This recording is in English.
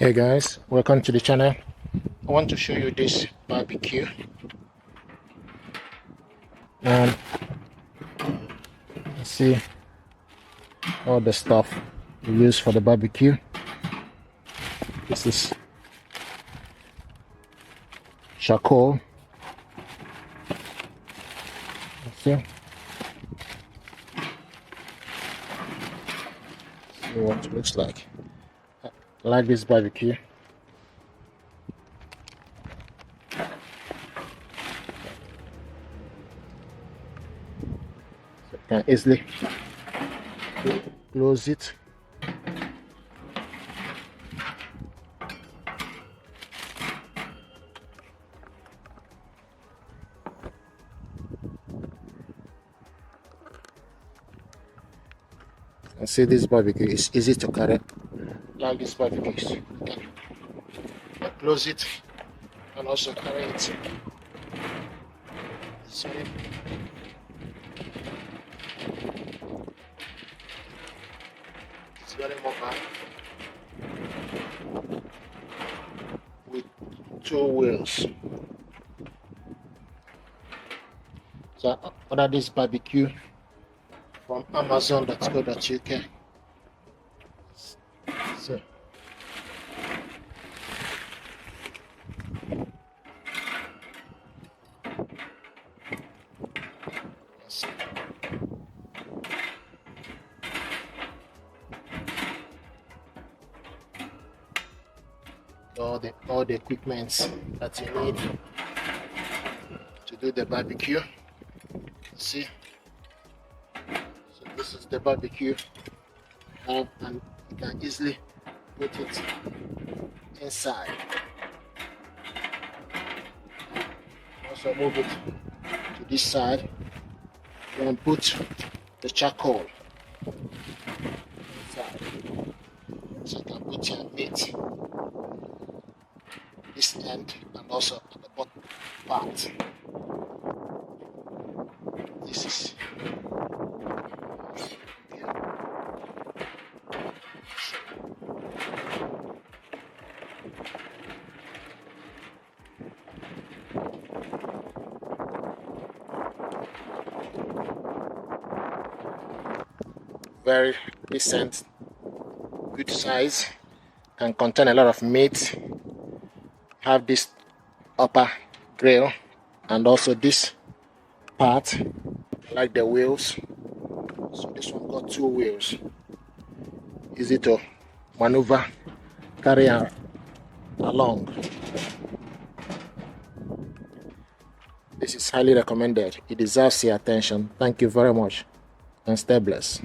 Hey guys, welcome to the channel. I want to show you this barbecue, and see all the stuff we use for the barbecue. This is charcoal. See what it looks like. I like this barbecue. So you can easily close it. And see, this barbecue is easy to carry. Like this barbecue, you can close it and also carry it. Sorry. It's very mobile with 2 wheels. So I ordered this barbecue from Amazon.co.uk. So all the equipment that you need to do the barbecue. See, so this is the barbecue I have, and you can easily put it inside. Also move it to this side and put the charcoal inside, so you can put your meat this end and also at the bottom part. This is very decent, good size, can contain a lot of meat. Have this upper grill and also this part, like the wheels. So this one got 2 wheels, easy to maneuver, carry along. This is highly recommended. It deserves your attention. Thank you very much and stay blessed.